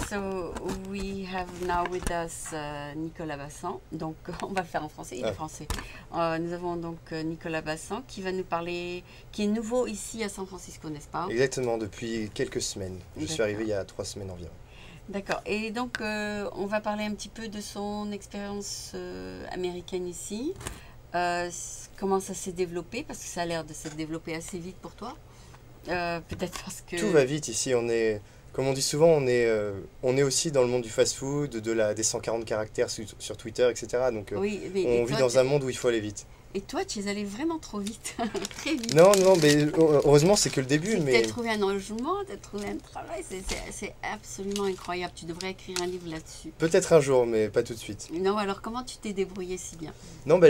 So we have now with us Nicolas Bassan. Donc on va le faire en français, il est français. Nous avons donc Nicolas Bassan qui va nous parler, qui est nouveau ici à San Francisco, n'est-ce pas? Exactement, depuis quelques semaines. Je suis arrivé il y a 3 semaines environ. D'accord. Et donc on va parler un petit peu de son expérience américaine ici. Comment ça s'est développé, parce que ça a l'air de s'être développé assez vite pour toi. Peut-être parce que... Tout va vite ici, comme on dit souvent, on est aussi dans le monde du fast-food, des 140 caractères sur Twitter, etc. Donc oui, on vit dans un monde où il faut aller vite. Et toi, tu es allé vraiment trop vite, très vite. Non, mais heureusement, c'est que le début. Tu as trouvé un logement, tu as trouvé un travail, c'est absolument incroyable. Tu devrais écrire un livre là-dessus. Peut-être un jour, mais pas tout de suite. Non, alors comment tu t'es débrouillé si bien? Non,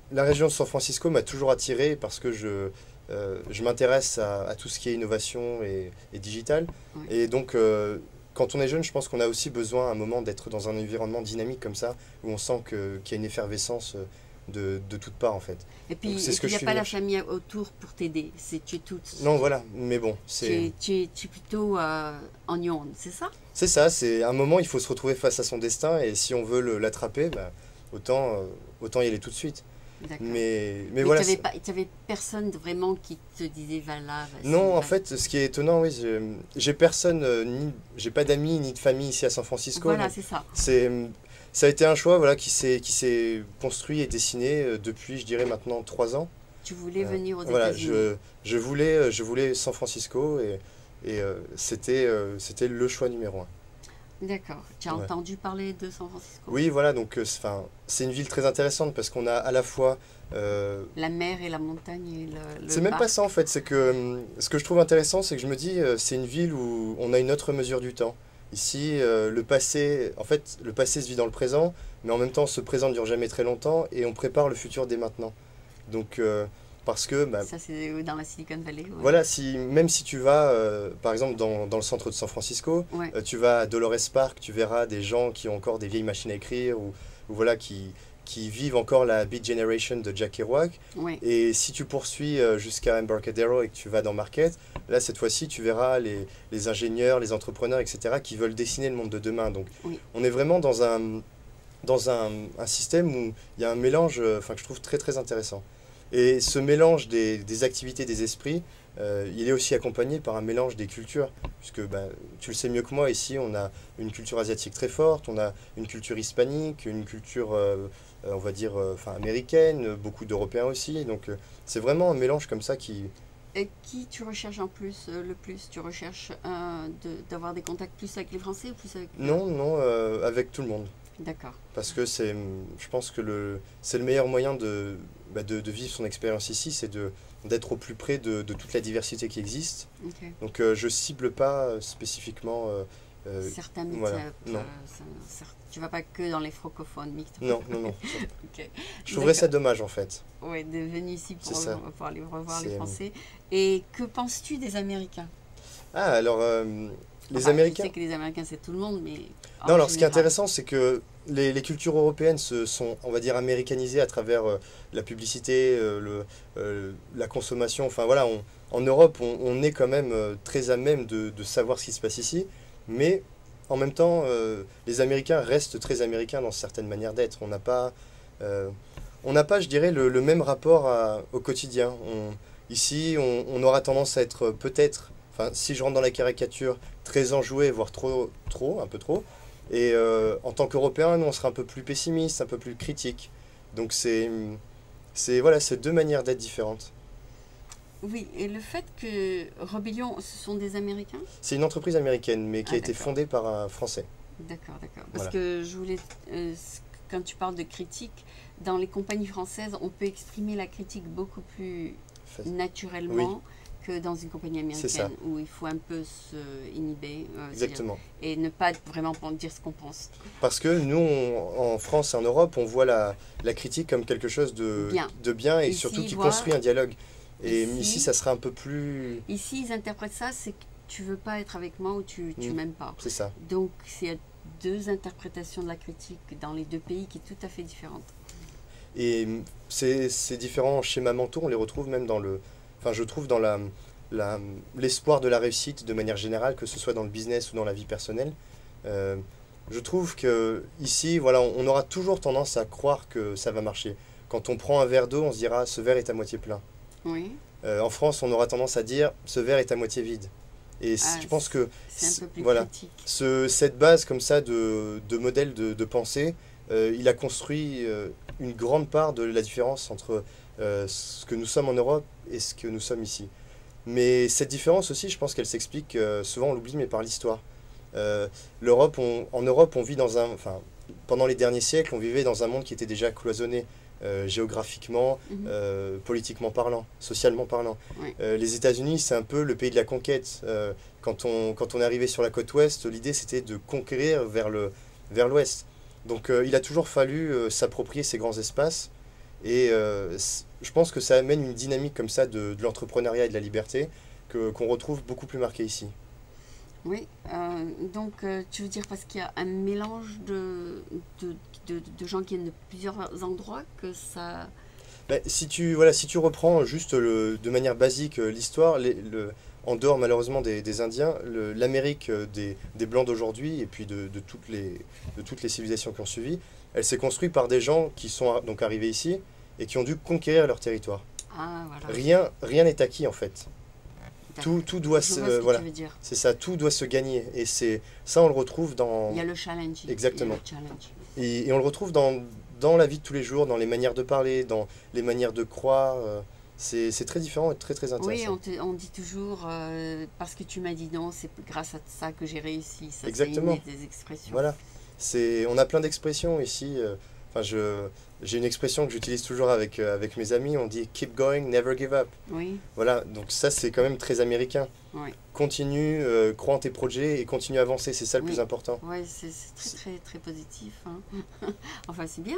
la région de San Francisco m'a toujours attiré parce que je m'intéresse à tout ce qui est innovation et digital. Oui. Et donc, quand on est jeune, je pense qu'on a aussi besoin à un moment d'être dans un environnement dynamique comme ça, où on sent qu'il y a une effervescence de toutes parts en fait. Et puis il n'y a pas la famille autour pour t'aider, tu es toute... Non, voilà, mais bon, c'est... Tu es plutôt en onde, c'est ça? C'est ça, c'est un moment, il faut se retrouver face à son destin, et si on veut l'attraper, autant y aller tout de suite. Mais voilà. Tu n'avais personne vraiment qui te disait va là, vas-y. Non, en fait, ce qui est étonnant, oui, j'ai personne, j'ai pas d'amis ni de famille ici à San Francisco. Voilà, c'est ça. Ça a été un choix, voilà, qui s'est construit et dessiné depuis, je dirais maintenant 3 ans. Tu voulais venir aux voilà, États-Unis. je voulais San Francisco et c'était le choix numéro 1. D'accord. Tu as entendu parler de San Francisco? Oui, voilà, donc c'est une ville très intéressante parce qu'on a à la fois... la mer et la montagne et le C'est même pas ça en fait, c'est que ce que je trouve intéressant, c'est que je me dis, c'est une ville où on a une autre mesure du temps. Ici, le passé se vit dans le présent, mais en même temps, ce présent ne dure jamais très longtemps et on prépare le futur dès maintenant. Donc, parce que... ça, c'est dans la Silicon Valley. Ouais. Voilà, même si tu vas, par exemple, dans le centre de San Francisco, ouais. Tu vas à Dolores Park, tu verras des gens qui ont encore des vieilles machines à écrire ou voilà, qui vivent encore la Beat Generation de Jack Kerouac. Ouais. Et si tu poursuis jusqu'à Embarcadero et que tu vas dans Market, là, cette fois-ci, tu verras les ingénieurs, les entrepreneurs, etc., qui veulent dessiner le monde de demain. Donc, on est vraiment dans un système où il y a un mélange que je trouve très, très intéressant. Et ce mélange des activités, des esprits, il est aussi accompagné par un mélange des cultures. Puisque tu le sais mieux que moi, ici, on a une culture asiatique très forte, on a une culture hispanique, une culture, on va dire, américaine, beaucoup d'Européens aussi. Donc, c'est vraiment un mélange comme ça qui... Et qui tu recherches en plus, le plus? Tu recherches d'avoir des contacts plus avec les Français ou plus avec... Non, avec tout le monde. D'accord. Parce que je pense que c'est le meilleur moyen de vivre son expérience ici, c'est d'être au plus près de toute la diversité qui existe. Okay. Donc je cible pas spécifiquement... certains métiers. Voilà, non. Tu vas pas que dans les francophones mixtes. Non. Okay. Je trouverais ça dommage en fait. Oui, de venir ici pour aller revoir les Français. Et que penses-tu des Américains? Ah, alors... les Américains... Je sais que les Américains, c'est tout le monde, mais... Non, alors ce qui est intéressant, c'est que les cultures européennes se sont, on va dire, américanisées à travers la publicité, la consommation. Enfin voilà, en Europe, on est quand même très à même de savoir ce qui se passe ici. Mais en même temps, les Américains restent très américains dans certaines manières d'être. On n'a pas, je dirais, le même rapport au quotidien. Ici, on aura tendance à être peut-être... Enfin, si je rentre dans la caricature, très enjoué, voire un peu trop. Et en tant qu'Européen, nous, on sera un peu plus pessimiste, un peu plus critique. Donc c'est deux manières d'être différentes. Oui, et le fait que Rebellion, ce sont des Américains? C'est une entreprise américaine, mais qui a été fondée par un Français. D'accord. Parce que je voulais, quand tu parles de critique, dans les compagnies françaises, on peut exprimer la critique beaucoup plus naturellement. Oui. Que dans une compagnie américaine où il faut un peu se inhiber. Exactement. Et ne pas vraiment dire ce qu'on pense. Parce que nous, en France et en Europe, on voit la critique comme quelque chose de bien et ici, surtout qui construit un dialogue. Et ici, ça sera un peu plus... Ici, ils interprètent ça, c'est que tu veux pas être avec moi ou tu m'aimes pas. C'est ça. Donc, c'est 2 interprétations de la critique dans les 2 pays qui est tout à fait différente. Et ces différents schémas mentaux, on les retrouve même dans le... Enfin, je trouve dans l'espoir de la réussite de manière générale, que ce soit dans le business ou dans la vie personnelle. Je trouve que ici, voilà, on aura toujours tendance à croire que ça va marcher. Quand on prend un verre d'eau, on se dira ce verre est à moitié plein. Oui. En France, on aura tendance à dire ce verre est à moitié vide. Et je pense que c'est un peu plus voilà, critique. Cette base comme ça de modèle de pensée, il a construit une grande part de la différence entre ce que nous sommes en Europe et ce que nous sommes ici. Mais cette différence aussi, je pense qu'elle s'explique, souvent on l'oublie, mais par l'histoire. En Europe, on vit enfin, pendant les derniers siècles, on vivait dans un monde qui était déjà cloisonné, géographiquement, politiquement parlant, socialement parlant. Oui. Les États-Unis, c'est un peu le pays de la conquête. Quand on est arrivé sur la côte ouest, l'idée c'était de conquérir vers l'ouest. Donc il a toujours fallu s'approprier ces grands espaces. Et je pense que ça amène une dynamique comme ça de l'entrepreneuriat et de la liberté qu'on retrouve beaucoup plus marquée ici. Oui, donc tu veux dire parce qu'il y a un mélange de gens qui viennent de plusieurs endroits que ça... Ben, si tu reprends juste de manière basique l'histoire, en dehors malheureusement des Indiens, l'Amérique des Blancs d'aujourd'hui et puis de toutes les civilisations qui ont suivi, elle s'est construite par des gens qui sont donc arrivés ici et qui ont dû conquérir leur territoire. Ah, voilà. Rien n'est acquis en fait. Tout doit voilà. C'est ça, tout doit se gagner. Et ça, on le retrouve dans... Il y a le challenge. Exactement. Il y a le challenge. Et on le retrouve dans la vie de tous les jours, dans les manières de parler, dans les manières de croire. C'est très différent et très très intéressant. Oui, on dit toujours, parce que tu m'as dit non, c'est grâce à ça que j'ai réussi. Ça, exactement. C'est des expressions. Voilà. On a plein d'expressions ici. Enfin, j'ai une expression que j'utilise toujours avec mes amis, on dit « keep going, never give up ». Oui. Voilà, donc ça c'est quand même très américain. Oui. Continue, crois en tes projets et continue à avancer, c'est ça le plus important. Oui, c'est très, très positif. Hein. Enfin, c'est bien.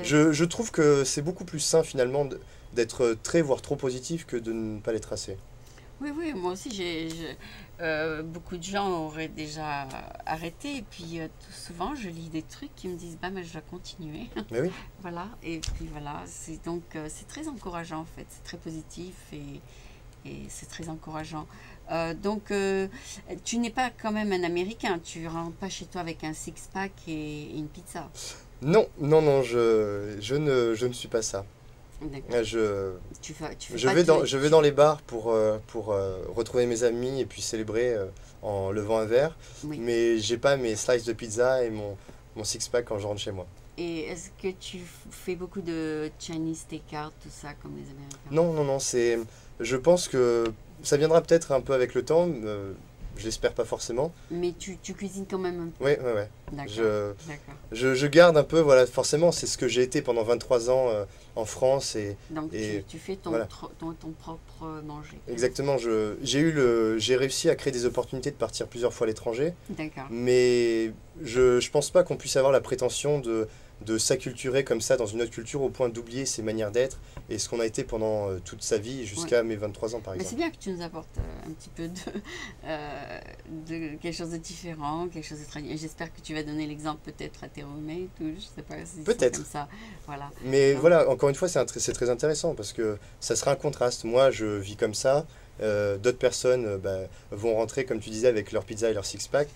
Je trouve que c'est beaucoup plus sain finalement d'être très, voire trop positif que de ne pas l'être assez. Oui, moi aussi, beaucoup de gens auraient déjà arrêté. Et puis, tout souvent, je lis des trucs qui me disent « bah, mais je dois continuer ». Mais oui. Voilà, et puis voilà, donc c'est très encourageant en fait, c'est très positif et c'est très encourageant. Donc, tu n'es pas quand même un Américain, tu rentres pas chez toi avec un six-pack et une pizza. Non, je ne suis pas ça. Je vais dans les bars pour retrouver mes amis et puis célébrer en levant un verre. Oui. Mais j'ai pas mes slices de pizza et mon six-pack quand je rentre chez moi. Et est-ce que tu fais beaucoup de Chinese take-out, tout ça, comme les Américains? Non, je pense que ça viendra peut-être un peu avec le temps. Je l'espère pas forcément. Mais tu cuisines quand même un peu. Oui. D'accord. Je garde un peu, voilà, forcément, c'est ce que j'ai été pendant 23 ans en France. Donc tu fais ton propre manger. Exactement. J'ai réussi à créer des opportunités de partir plusieurs fois à l'étranger. D'accord. Mais je pense pas qu'on puisse avoir la prétention de s'acculturer comme ça dans une autre culture au point d'oublier ses manières d'être et ce qu'on a été pendant toute sa vie jusqu'à mes 23 ans par exemple. C'est bien que tu nous apportes un petit peu de quelque chose de différent, quelque chose de très... J'espère que tu vas donner l'exemple peut-être à tes roommates ou je sais pas si c'est comme ça. Voilà. Mais donc, voilà, encore une fois, c'est très intéressant parce que ça sera un contraste. Moi, je vis comme ça. D'autres personnes vont rentrer, comme tu disais, avec leur pizza et leur six-pack.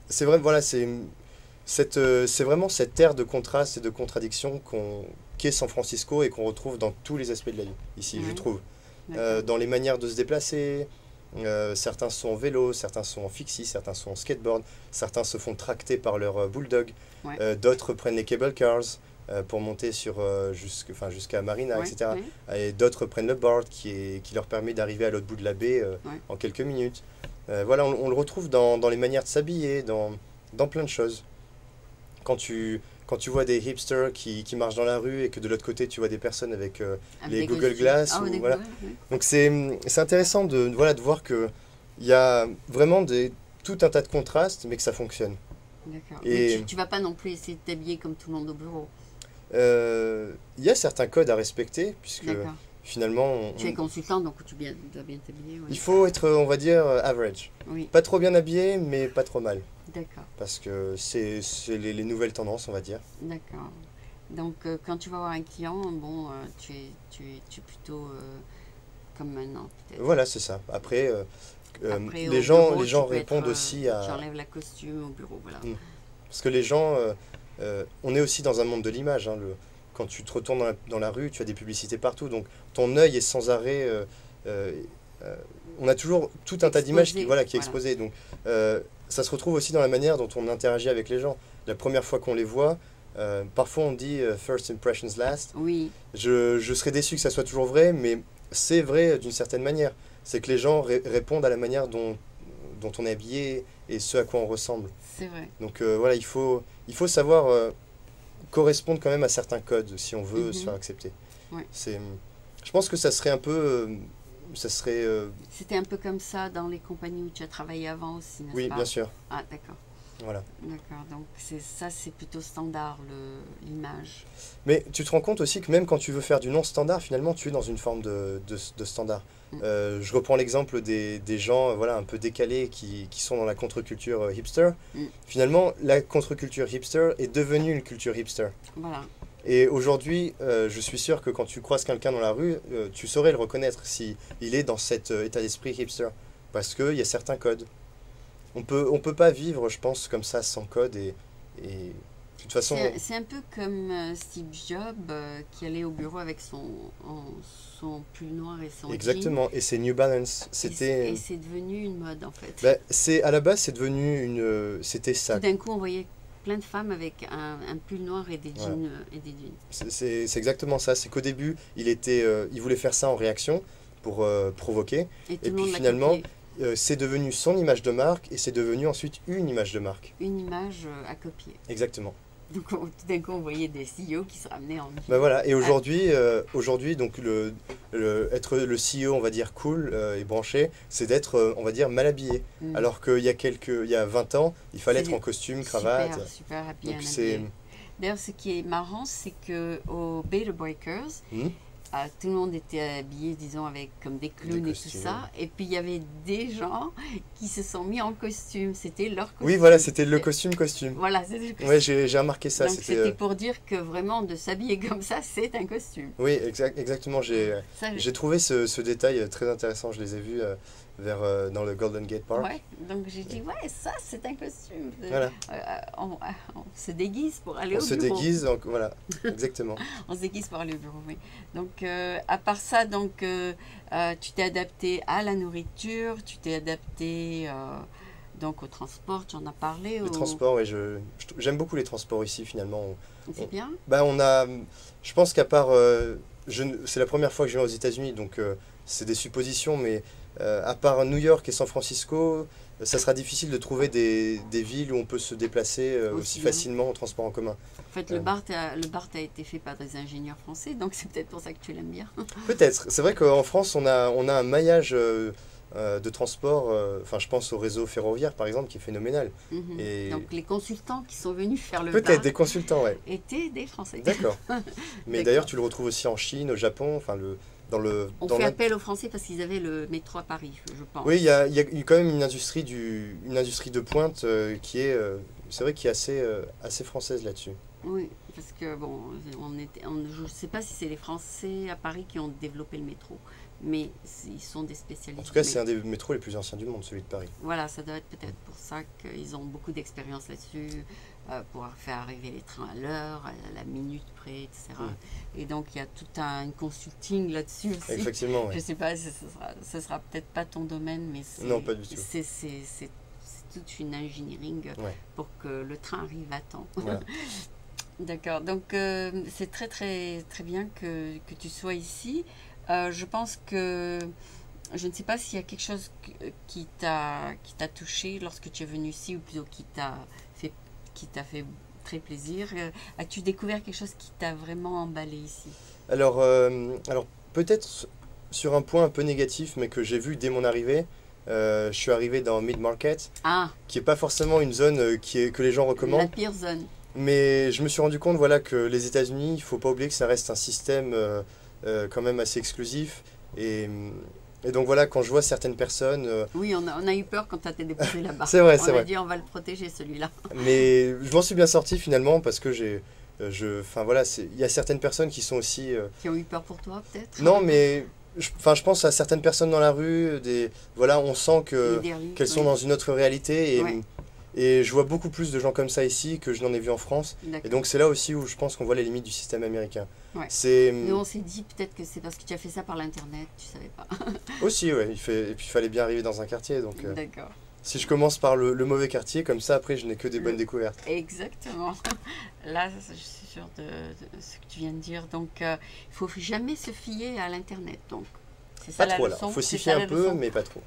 C'est vrai, voilà, c'est vraiment cette ère de contraste et de contradiction qu'est San Francisco et qu'on retrouve dans tous les aspects de la vie, ici, je trouve. Dans les manières de se déplacer, certains sont en vélo, certains sont en fixie, certains sont en skateboard, certains se font tracter par leur bulldog, d'autres prennent les cable cars pour monter jusqu'à Marina, etc. Et d'autres prennent le board qui leur permet d'arriver à l'autre bout de la baie en quelques minutes. Voilà, on le retrouve dans les manières de s'habiller, dans plein de choses. Quand tu vois des hipsters qui marchent dans la rue et que de l'autre côté tu vois des personnes avec les Google Glass. Voilà. Donc c'est intéressant de voir qu'il y a vraiment tout un tas de contrastes mais que ça fonctionne. D'accord. Et tu ne vas pas non plus essayer de t'habiller comme tout le monde au bureau. Il y a certains codes à respecter puisque finalement... Tu es consultant donc tu dois bien t'habiller. Il faut être, on va dire, average. Oui. Pas trop bien habillé mais pas trop mal. D'accord. Parce que c'est les nouvelles tendances, on va dire. D'accord. Donc, quand tu vas voir un client, bon, tu es plutôt Comme maintenant, peut-être. Voilà, c'est ça. Après, Après les gens répondent aussi à... J'enlève la costume au bureau, voilà. Parce que les gens... on est aussi dans un monde de l'image. Hein, quand tu te retournes dans la rue, tu as des publicités partout. Donc, ton œil est sans arrêt... on a toujours tout un tas d'images qui est exposé. Donc, ça se retrouve aussi dans la manière dont on interagit avec les gens. La première fois qu'on les voit, parfois on dit first impressions last. Oui. Je serais déçu que ça soit toujours vrai, mais c'est vrai d'une certaine manière. C'est que les gens répondent à la manière dont on est habillé et ce à quoi on ressemble. C'est vrai. Donc voilà, il faut savoir correspondre quand même à certains codes si on veut se faire accepter. Ouais. Je pense que ça serait un peu... C'était un peu comme ça dans les compagnies où tu as travaillé avant aussi, n'est-ce pas? Oui, bien sûr. Ah, d'accord. Voilà. D'accord, donc c'est plutôt standard, l'image. Mais tu te rends compte aussi que même quand tu veux faire du non-standard, finalement, tu es dans une forme de standard. Je reprends l'exemple des gens un peu décalés qui sont dans la contre-culture hipster. Finalement, la contre-culture hipster est devenue une culture hipster. Voilà. Et aujourd'hui, je suis sûr que quand tu croises quelqu'un dans la rue, tu saurais le reconnaître s'il est dans cet état d'esprit hipster. Parce qu'il y a certains codes. On peut pas vivre, je pense, comme ça, sans code. Et de toute façon... C'est un peu comme Steve Jobs qui allait au bureau avec son pull noir et son Exactement, jean. Et c'est New Balance. Et c'est devenu une mode, en fait. Bah, à la base, c'est devenu c'était ça. Tout d'un coup, on voyait plein de femmes avec un pull noir et des jeans. C'est exactement ça. C'est qu'au début, il voulait faire ça en réaction pour provoquer. Et puis finalement, c'est devenu son image de marque et c'est devenu ensuite une image de marque. Une image à copier. Exactement. Donc tout d'un coup, on voyait des CEO qui se ramenaient en... Ben voilà. Et aujourd'hui, donc être le CEO, on va dire cool et branché, c'est d'être, on va dire, mal habillé. Alors qu'il y a 20 ans, il fallait être en costume, cravate. Super bien habillé. D'ailleurs, ce qui est marrant, c'est qu'au Beta Breakers, tout le monde était habillé, disons, comme des clowns et tout ça. Et puis, il y avait des gens qui se sont mis en costume. C'était leur costume. Oui, voilà, c'était le costume. Voilà, c'était le costume. Oui, j'ai remarqué ça. Donc, c'était pour dire que vraiment, de s'habiller comme ça, c'est un costume. Oui, exactement. J'ai trouvé ce détail très intéressant. Je les ai vus dans le Golden Gate Park. Ouais, donc j'ai dit, ça, c'est un costume. Voilà. On se déguise pour aller au bureau. On se déguise, donc, voilà, exactement. On se déguise pour aller au bureau, oui. Donc, à part ça, tu t'es adapté à la nourriture, tu t'es adapté donc au transport, tu en as parlé. Les transports, oui, j'aime beaucoup les transports ici, finalement. C'est bien. Je pense qu'à part, c'est la première fois que je vais aux États-Unis, donc c'est des suppositions, mais à part New York et San Francisco, ça sera difficile de trouver des villes où on peut se déplacer aussi facilement en transport en commun. En fait, le BART a été fait par des ingénieurs français, donc c'est peut-être pour ça que tu l'aimes bien. Peut-être. C'est vrai qu'en France, on a un maillage de transport, je pense au réseau ferroviaire, par exemple, qui est phénoménal. Et donc, les consultants qui sont venus faire le peut-être des consultants, ouais. étaient des Français. D'accord. Mais d'ailleurs, tu le retrouves aussi en Chine, au Japon, on fait appel aux Français parce qu'ils avaient le métro à Paris, je pense. Oui, il y a quand même une industrie de pointe qui est, c'est vrai, qui est assez française là-dessus. Oui, parce que bon, je ne sais pas si c'est les Français à Paris qui ont développé le métro, mais ils sont des spécialistes. En tout cas, c'est un des métros les plus anciens du monde, celui de Paris. Voilà, ça doit être peut-être pour ça qu'ils ont beaucoup d'expérience là-dessus, pour faire arriver les trains à l'heure, à la minute près, etc. Et donc, il y a tout un consulting là-dessus aussi. Effectivement, oui. Je ne sais pas, ce sera peut-être pas ton domaine, mais non, pas du tout. C'est toute une engineering pour que le train arrive à temps. Voilà. D'accord, donc c'est très très très bien que tu sois ici. Je pense que je ne sais pas s'il y a quelque chose qui t'a touché lorsque tu es venu ici, ou plutôt qui t'a fait très plaisir. As-tu découvert quelque chose qui t'a vraiment emballé ici? Alors peut-être sur un point un peu négatif, mais que j'ai vu dès mon arrivée. Je suis arrivé dans Mid-Market, qui n'est pas forcément une zone que les gens recommandent. La pire zone. Mais je me suis rendu compte que les États-Unis, il ne faut pas oublier que ça reste un système quand même assez exclusif. Et donc voilà, quand je vois certaines personnes... Oui, on a eu peur quand tu as été déposé là-bas. C'est vrai, c'est vrai. On a dit on va le protéger celui-là. Mais je m'en suis bien sorti finalement parce que il y a certaines personnes qui sont aussi... Qui ont eu peur pour toi peut-être? Non, mais je pense à certaines personnes dans la rue, voilà, on sent qu'elles sont dans une autre réalité et je vois beaucoup plus de gens comme ça ici que je n'en ai vu en France. Et donc c'est là aussi où je pense qu'on voit les limites du système américain. Ouais. Nous on s'est dit peut-être que c'est parce que tu as fait ça par l'internet, tu savais pas. Aussi, ouais, et puis il fallait bien arriver dans un quartier. Donc, d'accord. Si je commence par le mauvais quartier, comme ça après je n'ai que des bonnes découvertes. Exactement. Là, je suis sûre de ce que tu viens de dire. Donc il ne faut jamais se fier à l'internet. Donc c'est ça la leçon. Il faut s'y fier un peu, mais pas trop.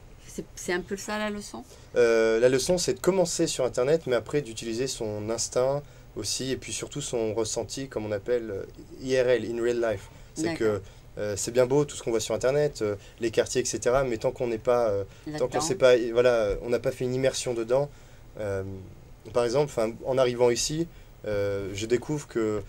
C'est un peu ça la leçon? La leçon, c'est de commencer sur Internet, mais après d'utiliser son instinct aussi, et puis surtout son ressenti, comme on appelle IRL, in real life. C'est que c'est bien beau tout ce qu'on voit sur Internet, les quartiers, etc., mais tant qu'on n'est pas, tant qu'on sait pas, voilà, on n'a pas fait une immersion dedans. Par exemple, en arrivant ici, je découvre que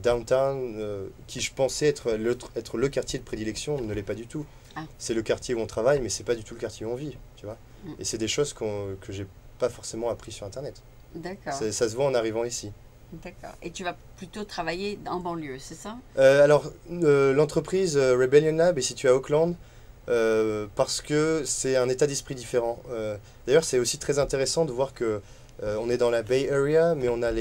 Downtown, qui je pensais être le quartier de prédilection, ne l'est pas du tout. Ah. C'est le quartier où on travaille, mais c'est pas du tout le quartier où on vit, tu vois. Et c'est des choses que j'ai pas forcément appris sur Internet. D'accord. Ça se voit en arrivant ici. D'accord. Et tu vas plutôt travailler en banlieue, c'est ça? Alors, l'entreprise Rebellion Lab est située à Oakland parce que c'est un état d'esprit différent. D'ailleurs, c'est aussi très intéressant de voir que on est dans la Bay Area, mais on a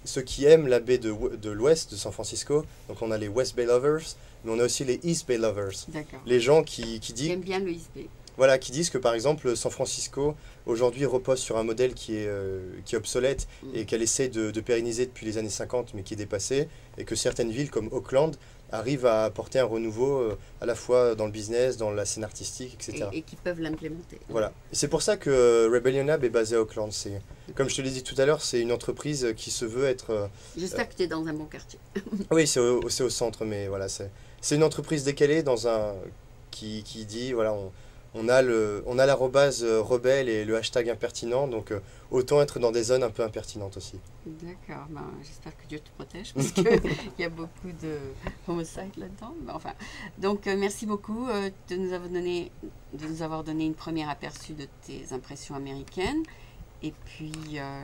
ceux qui aiment la baie de l'ouest de San Francisco. Donc on a les West Bay Lovers, mais on a aussi les East Bay Lovers. Les gens qui disent... J'aime bien le East Bay. Voilà, qui disent que par exemple San Francisco aujourd'hui repose sur un modèle qui est obsolète et qu'elle essaie de pérenniser depuis les années 50 mais qui est dépassé, et que certaines villes comme Oakland arrivent à apporter un renouveau à la fois dans le business, dans la scène artistique, etc. Et qui peuvent l'implémenter. Voilà. Et c'est pour ça que Rebellion Lab est basé à Oakland. Comme je te l'ai dit tout à l'heure, c'est une entreprise qui se veut être... J'espère que tu es dans un bon quartier. Oui, c'est au centre, mais voilà, c'est une entreprise décalée qui dit, voilà, on a l'arrobase rebelle et le hashtag impertinent, donc autant être dans des zones un peu impertinentes aussi. D'accord, j'espère que Dieu te protège, parce qu'il y a beaucoup de homicides là-dedans. Enfin, donc merci beaucoup de nous avoir donné une première aperçu de tes impressions américaines. Et puis,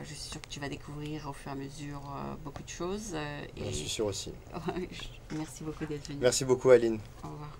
je suis sûre que tu vas découvrir au fur et à mesure beaucoup de choses. Je suis sûre aussi. Merci beaucoup d'être venu. Merci beaucoup, Aline. Au revoir.